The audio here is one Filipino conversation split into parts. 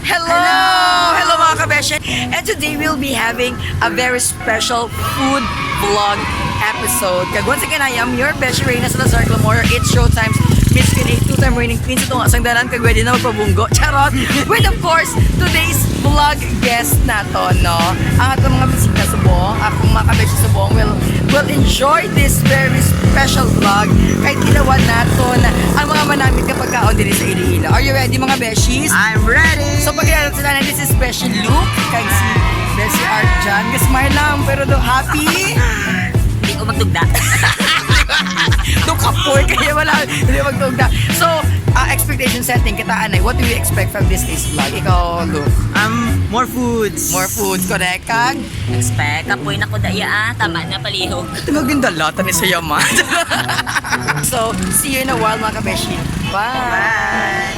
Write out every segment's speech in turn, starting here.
Hello! Hello mga kabeshi! And today we'll be having a very special food vlog episode. Kag once again, I am your Beshi Treñas sa Circle More. It's showtime. Miss Queen, two-time reigning queen sa itong asang dalan. Kag pwede na magpabunggo. Charot! With of course, today's vlog guest nato, no? Ang atong mga bisita sa buong, akong mga kabeshi sa buong will enjoy this very special vlog. Kahit ginawa nato na ang mga manamit kapag kaon din sa Iloilo. Are you ready mga beshies? I'm ready! So pagkailan sila na, this is Beshi Luke, kay si Beshi Art dyan. Gasmile lang, pero do happy. Hindi ko magtugda. Do kapoy, kaya wala, hindi magtugda. So, expectation setting, kitaan ay, what do you expect from this day's vlog? Ikaw, Luke. More foods. More foods, correct? Kag? Expect. Kapoy na ko daya. Tama na palihog. Tingagin dalata ni sa yaman. So, see you in a while mga kabeshi. Bye!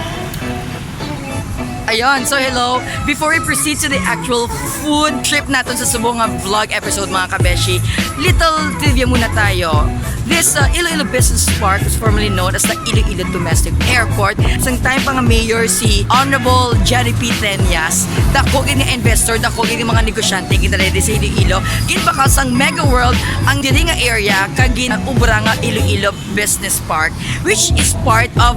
Ayun, so hello. Before we proceed to the actual food trip natin sa subong nga vlog episode mga kabeshi, little trivia muna tayo. This Iloilo Business Park was formerly known as the Iloilo Domestic Airport. Sang time pa nga mayor si Honorable Jerry P. Treñas, dako gini investor, dako gini mga negosyante ginalede sa Iloilo. Ginbakas ang Mega World ang diri nga area kag ubra nga Iloilo Business Park, which is part of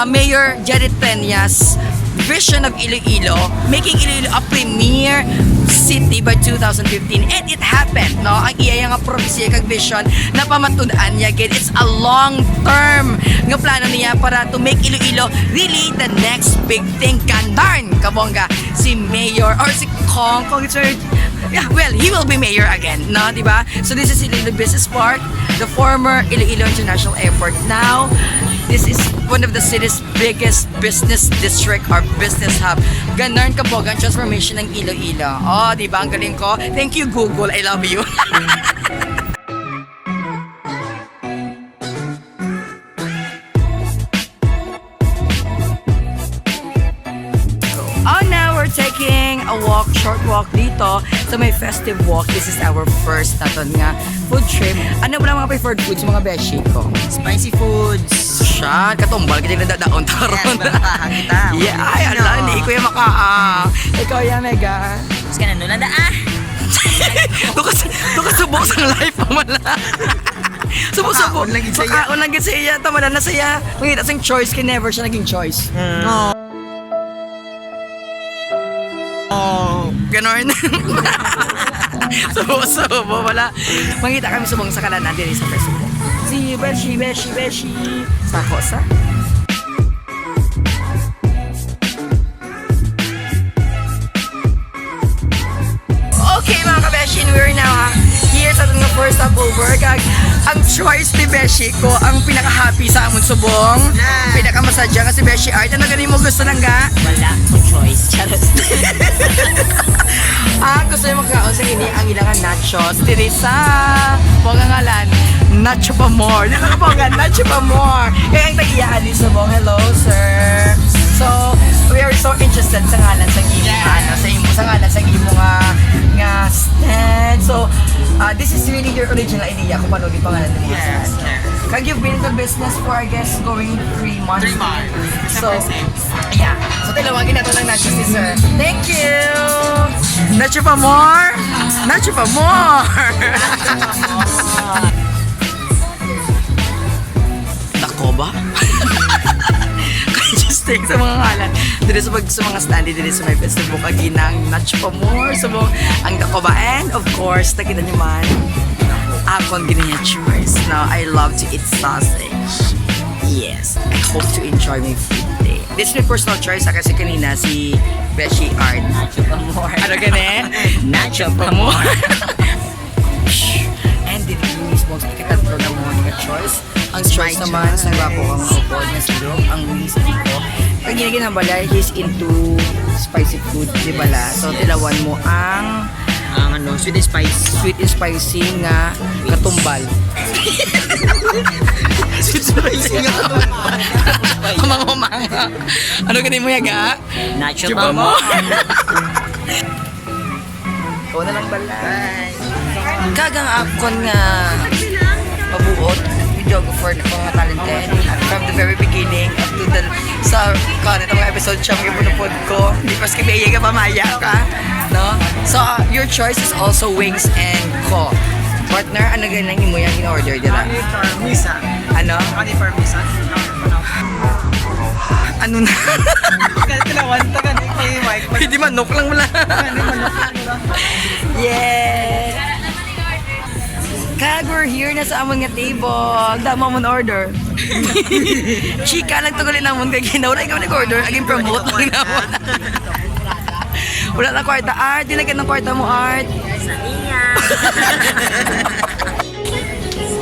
Mayor Jerry Treñas vision of Iloilo, making Iloilo a premier city by 2015, and it happened, no? Ang iya nga prophecy kag vision na pamatud-an niya, again, it's a long-term nga plano niya para to make Iloilo really the next big thing. Kandarn kabongga si Mayor or si Kong it's yeah, well, he will be mayor again, no, di ba? So this is Iloilo Business Park, the former Iloilo International Airport. Now, this is one of the city's biggest business district or business hub. Ganarn ka po, ang transformation ng Iloilo. Oh, di ba? Ang galing ko. Thank you, Google. I love you. Oh, now we're taking a walk, short walk dito sa may festive walk. This is our first naton nga food trip. Ano ba ang mga preferred foods mga beshi ko? Spicy foods. Siya, katumbal, kasi nagdadaon taron. Yeah, ay, ala, hindi ko yung makaang. Ikaw yan, Mega. Mas ka na nula da Tukasubok sa life mo mala. Subok-subok. Makaon lang sa iya. Tama na sa iya. Mangita siyang choice, kaya never siya naging choice. Ganon. Subo, wala. Mangita kami subong sa kalanan din sa festival. Si Beshi. Sako sa? Okay mga kabeshi, we're now here sa itong first stopover. Kag ang choice ni Beshi ko, ang pinaka-happy sa amon subong, pinaka-masadya kasi Beshi Art. Ano ganin mo gusto lang ga? Wala ko choice. Charot. Gusto niyo magkaon sa ini ang ilangan nachos. Diri sa ngalan, Nacho pa more. Dito ka po Nacho pa more. Kaya ang tag-iyaan din subong. Hello, sir. So, we are so interested sa ngalan sa imo sa ngalan sa imo nga stand. So, this is really your original idea kung paano yung pangalan nila. Yes. Kag you've been in the business for, I guess, going 3 months. 3 months. So, yeah. So, tilawagin nato ng nachos si sir. Thank you! Nacho pa more? Nacho pa more! Nako ba? Just take sa mga ngalan. Dito sa mga stand, dito sa may festival kaginang Nacho pa more. So, ang dako ba? And, of course, nakita niyo man, akong ginanya choice. Now, I love to eat sausage. Yes, I hope to enjoy my food today. This is my personal choice kasi kanina si Beshi Art. Nacho pa more. Ano gani? Nacho pa more. And dito yung mismo ikatatlo na mga choice. Ang choice naman sa gwapo kang upod na silog, ang wings dito. Pag ginagin balay, he's into spicy food, di bala? So, tilawan mo ang Sweet and spice. Sweet and spicy nga katumbal. Sweet spicy nga katumbal. Kumang-kumanga. Ano ganun mo yaga? Nacho pa more. Ikaw na lang balay. Kagang akon nga pabuot. Videographer na kong talented from the very beginning up to the sa current mga episode siya mga punupod ko. Hindi Mas kabiyaya ka, mamaya ka. No? So, your choice is also wings and ko. Partner, ano ganang imo yung in-order dila? Kani parmisa. Ano? Kani parmisa. Ano na? Kani kilawan ta kani kay Mike. Hindi manok lang wala. Kani manok. Yeah! Kag, we're here na sa amon nga table. Dama mo order. Chika lang tugalin namon kay ginawa na ikaw nag-order. Aging promote lang namon. Wala na kwarta. Art, dinagyan ng kwarta mo, Art. Sa iya.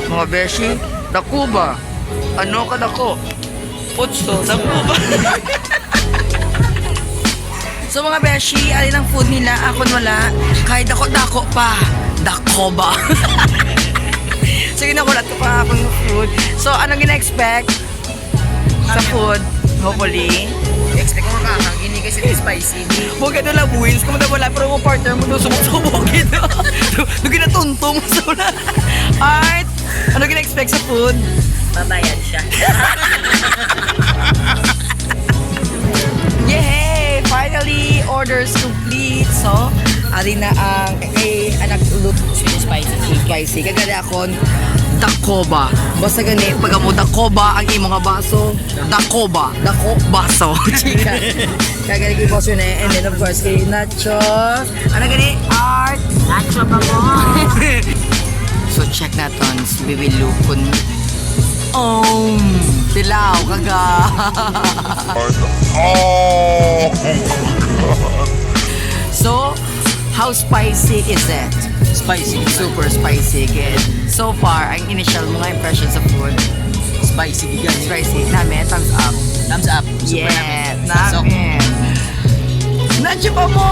Mga beshi, dako ba? Ano ka dako? Putso, dako ba? So mga beshi, alin ang food nila, akon wala. Kahit dako-dako pa, dako ba? So ginakulat ko pa akong food. So ano gina-expect sa food? Hopefully. Expect ko makakang ini kasi spicy. Huwag ka na wins. Kung wala, pero kung partner mo doon, sumubok ito. Doon ginatunto mo sa wala. Art, ano gina-expect sa food? Babayad siya. Yay! Finally, orders complete. So, ari na ang kay anak ulut Sweet spicy. spicy. Kagali akon dakoba. Basta gani, pag mo dakoba ang imo nga baso, dakoba. Dako baso. Chika. Kagali kay boss yun eh. And then of course, kay nachos. Ano gani? Art. Nacho ba mo? So, check natin. Bibilukon. Tilaw, kaga. So, how spicy is it? Spicy. Super spicy, good. So far, ang initial mga impressions of food, Spicy gigan. spicy. Namin, thumbs up. Thumbs up. Super Yeah, Pasok. namin. Nandiyo pa mo!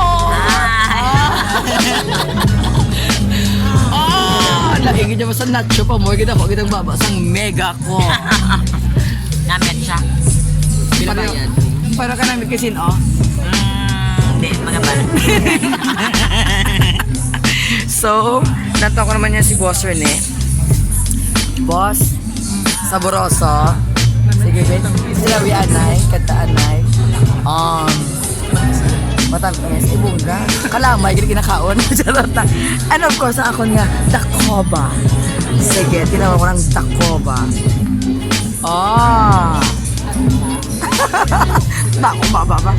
Naingin niya mo sa nacho pa mo. Kita ko, kitang babasang mega ko. Namin siya. Pila ba yan? Para ka namin kasin, oh. Hindi, mga bala. So, nataw ko naman yan si Boss Rene. Boss, saboroso. Sige, wait. Silawi anay, kanta anay. Matamis, ibungga. Kalamay, gini kinakaon. Charota. And of course, ang akon nga, dakoba. Sige, tinawa ko ng dakoba. Dakoba ba?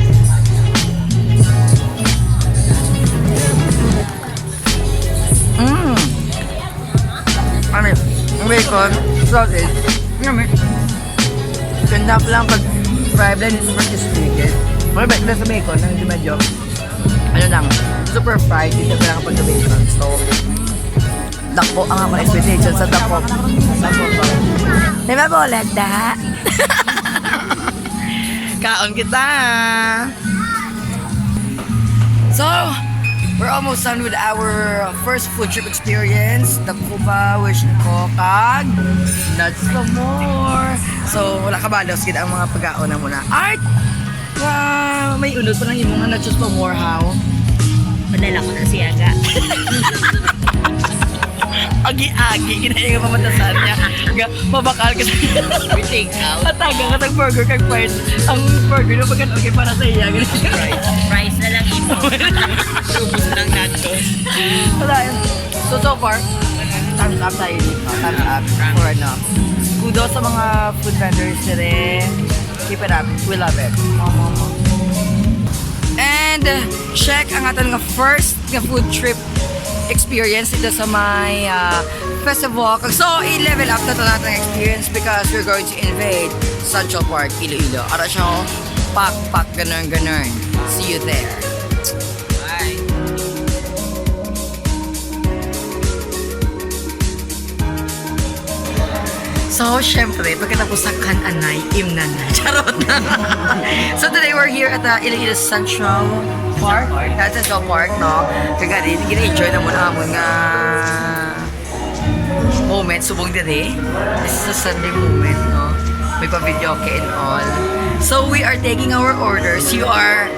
Ano yun? Ang bacon, sausage, yummy. Ganda ko lang pag fried lang yung super crispy. Wala ba sa bacon, nang hindi medyo, ano lang, super fried, hindi ka lang pag sa bacon. So, dako ang ako expectation sa dako. Dako ko. Di ba bulag da? Kaon kita! So, we're almost done with our first food trip experience. Dako ba, wish ko, kag, nuts some more. So, wala ka ba, sige ang mga pag-aon na muna. Art! May unod pa ng imong nuts pa more, how? Padala ko na si Aga. Agi-agi, kinaya nga pamatasan niya. Mabakal ka sa... We take out. Ataga ka ng burger kag part. Ang burger na pagkat okay para sa iya. Price na lang imo. Ubus lang nachos. Wala yun. So far, thumbs up tayo dito. Thumbs up for ano. Kudos sa mga food vendors nila. Keep it up. We love it. And check ang ating first nga food trip experience dito sa my festival. So, i-level up na ito natin experience because we're going to invade Central Park, Iloilo. Ara siya, pak, ganun. See you there. Bye. So, syempre, pagkatapusakan anay, imnan na. Charot na. So, today we're here at the Iloilo Central Park. That's Central Park, no? Kaya gina-enjoy na muna mo nga moment, subong dire. This is a Sunday moment, no? May pa-video okay and all. So, we are taking our orders. You are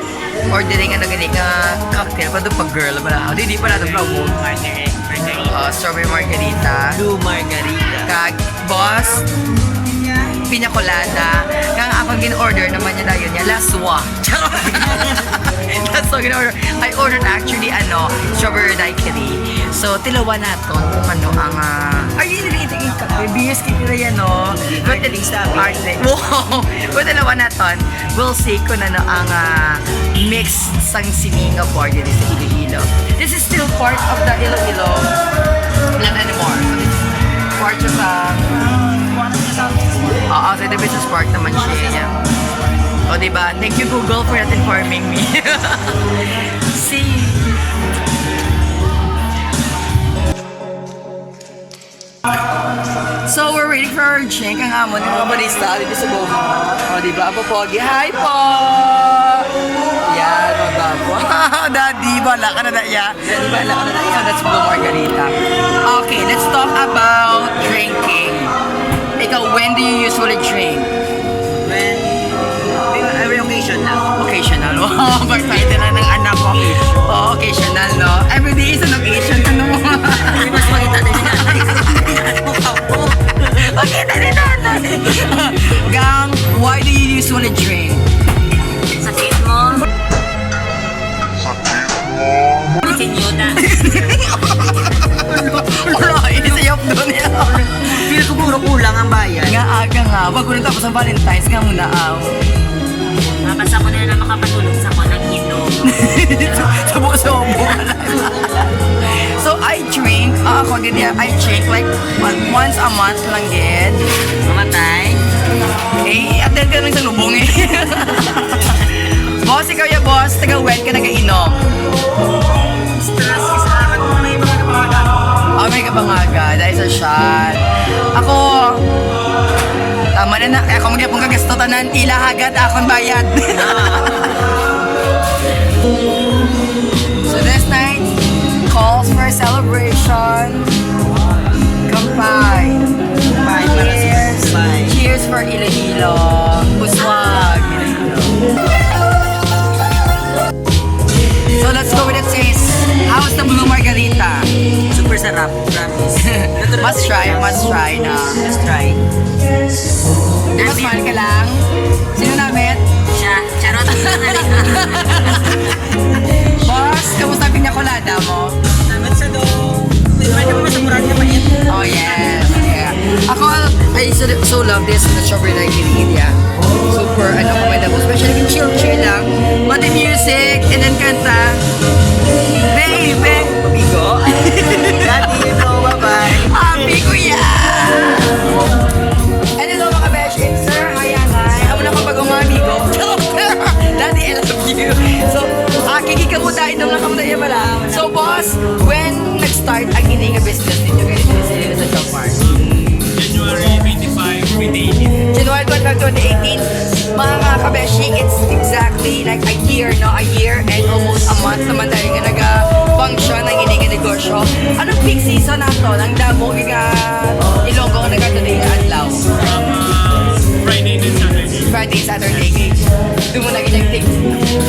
ordering ano gani nga cocktail. Pa doon pag-girl ba? Hindi pa natin promo. Margarita. Strawberry margarita. Blue margarita. Kag, boss, piña colada. Kang akong gin-order naman niya dayon niya, laswa. Charot! So, I ordered actually, strawberry daiquiri. So, tilawan natin kung ano ang, ay, hindi yung kape. BS kita yan, no? But, wow! But, tilawan natin, we'll see kung ano ang mix sang sininga party sa Iloilo. This is still part of the Iloilo. Not anymore. So, this is part of the, sa the business park naman siya. O, diba? Thank you, Google, for not informing me. See. So, we're waiting for our drink. Ang amon ng mga barista dito sa buong. O, diba? Apo Pogi. Hi po! Yan, magbago. Daddy, bala ka na na iya. Daddy, bala ka na na iya. That's Blue Margarita. Okay, let's talk about drinking. Ikaw, when do you usually drink? Every occasion na. Occasional. Wow, bartender na ng anak ko. Oh, occasional, no? Every day is an occasion. Ano mo? Hindi mas makita din niya. Okay, tali na. Gang, why do you usually drink? Sakit mo. Senyuda. Wala, inisayop doon yan. Feel ko puro kulang ang bayan. Nga aga nga, wag ko na tapos ang Valentine's nga muna aw. Basta ko na makapatulog sa ko ng inom. Subo-subo. So I drink, ako ganyan, I drink like once a month lang din. Mamatay. Eh, attend ka lang sa lubong eh. Boss, ikaw ya boss, taga-wet ka nag-inom. Stress isa lang kung may mga kapangalan. Oh, may kabangaga, dahil sa shot. Ako, tama na na, ako magyapong kagasto tanan, ilahagat akong bayad. So this night calls for a celebration. Kampay. Cheers. Cheers for Iloilo. Puswag. So let's go with the taste. How's the Blue Margarita? Super sarap. Promise. Must try na. Let's try. Mas mahal ka lang. Sino namin? Siya. Charot. Boss, kamusta ang pinakolada mo? Naman sa do. Pwede mo masamuran niya pa yun. Oh yes, yeah. Ako, I so love this na strawberry daiquiri. Yeah. Super, commendable. Especially kung chill lang. Mati music, and then kanta. Baby! Bigo. Daddy, you know, bye-bye. Happy kuya! And hello mga besh, it's Sir Hayanay. Amo na kapag umamigo. Daddy, I love you. So, kikikamutain naman lang kamutain pala. So, boss, when nag-start ang ining business dito ganito sa Job Park? January 25, 2018. January 25, 2018. Mga kabeshi, it's exactly like a year, no? A year and almost a month naman dahil nga nag-function ng ining negosyo. Anong peak season na to? Ang damo, Ilonggo, nagkatuloy na adlaw. Friday and Saturday. Friday, Saturday, doon mo nag-take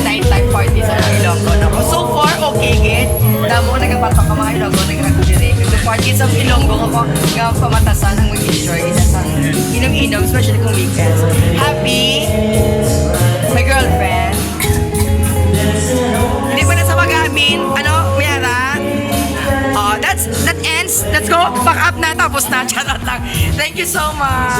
nighttime party sa Ilonggo. No? So far, okay, gid. Damo, nagpatok ka mga Ilonggo, nag-raccoonary. The party sa Ilonggo, nga pamatasan ang mag-enjoy. Inasang inom-inom, especially kung weekends. Happy, my girlfriend. Hindi pa na sa mag-amin. Mayara? That ends. Let's go. Back up na. Tapos na. Charot lang. Thank you so much.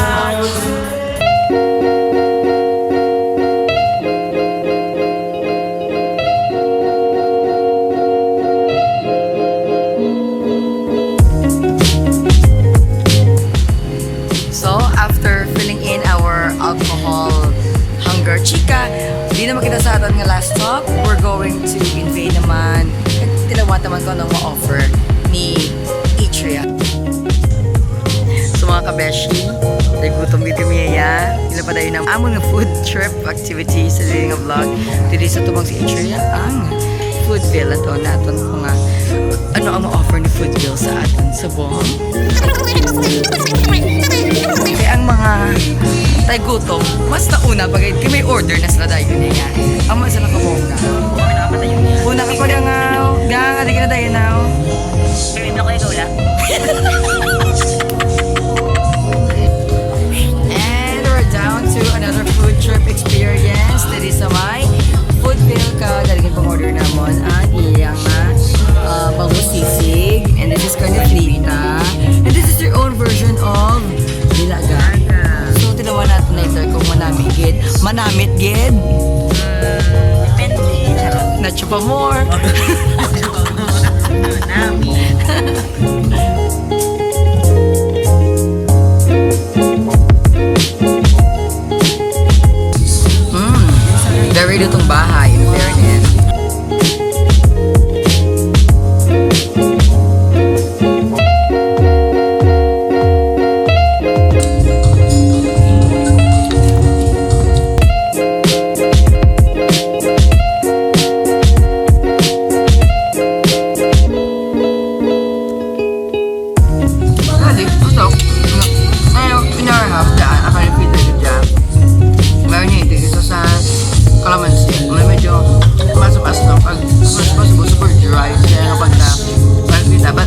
So, after filling in our alcohol hunger chika, di naman kita sa atin nga last stop. We're going to invade naman. Tilawan naman ko ng ma-offer ni Atria. So mga kabeshi, nagutom dito kami ya. Ila pa tayo ng among food trip activity sa dating nga vlog. Dito sa tubang si Atria ang food bill ato natin kung ano ang ma-offer ni food bill sa atin sa buong. Kaya ang mga tayo gutom, mas nauna pag may order na sila tayo niya. Ang mga sila kabongga. Una ka pa nga, adik na tayo na. Kaya na ko ikaw lang. And we're down to another food trip experience. Dito sa may food bill ka, daligin pang order na. siya pa more. Nami. Very lutong bahay, in fairness. Kalamansi, medyo masuk-masuk pag super dry siya kapag na pagkita, but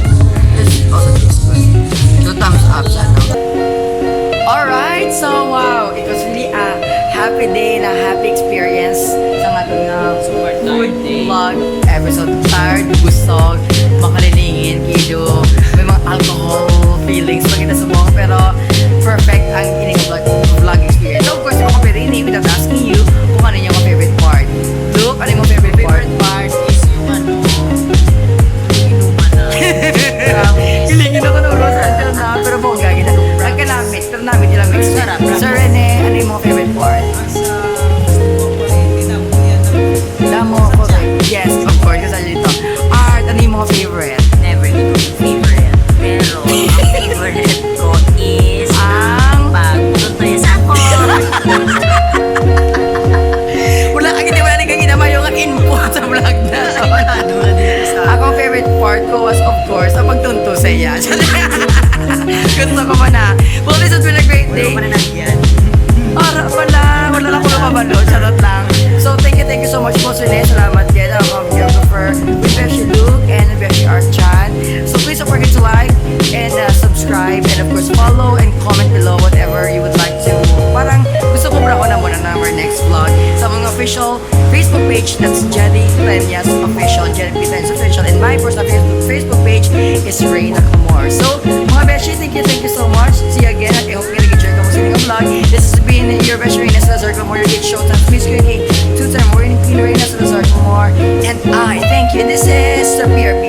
this also tastes good. 2 thumbs up sa ano. Alright, so wow, it was really a happy day and a happy experience sa ating food vlog episode. Tired, busog, makaliningin, kido, may mga alcohol feelings pagkita sa mga, pero perfect ang ining vlog experience. So of course, ako kapirini without asking you kung ano yung favorite part. Look, ano yung favorite part? Part is yung inuman na. Hilingin ako ng rose until na, pero bongga, gina. Nagkanamit, pero namit ilang mix. Sarap. So Rene, ano yung mga favorite part? Damo, correct. Yes, of course, kasi dito. Art, ano yung mga favorite? Never ko favorite. Pero ang favorite ko is Ang pagtutoy sa ako. wala kang ginawala kang ginama yung input sa vlog na. Akong favorite part ko was, of course, ang pagtunto sa iya. Gusto ko man na. Well, this has been a great day. Wala na nagyan. Para pala, wala lang ko napabalo. Charot lang. So, thank you so much po, Rene. Salamat din. Ako, videographer with Beshi Luke and Beshi Art Chan. So, please don't forget to like and subscribe and of course, follow and comment below whatever you would like to. Parang gusto ko ko na muna na our next vlog sa mga official Facebook page. That's Jelly Treñas Official, Jelly Treñas Official. And my personal Facebook page is Reyna Camor. So, mga Beshi, thank you so much. See you again. At I hope you nag-enjoy ka mo sa inyong vlog. This has been your Beshi Reyna Salazar Camor, your Showtime Miss Q&A, 2-time Morning Queen Reyna Salazar Camor. And I thank you. This is the PRP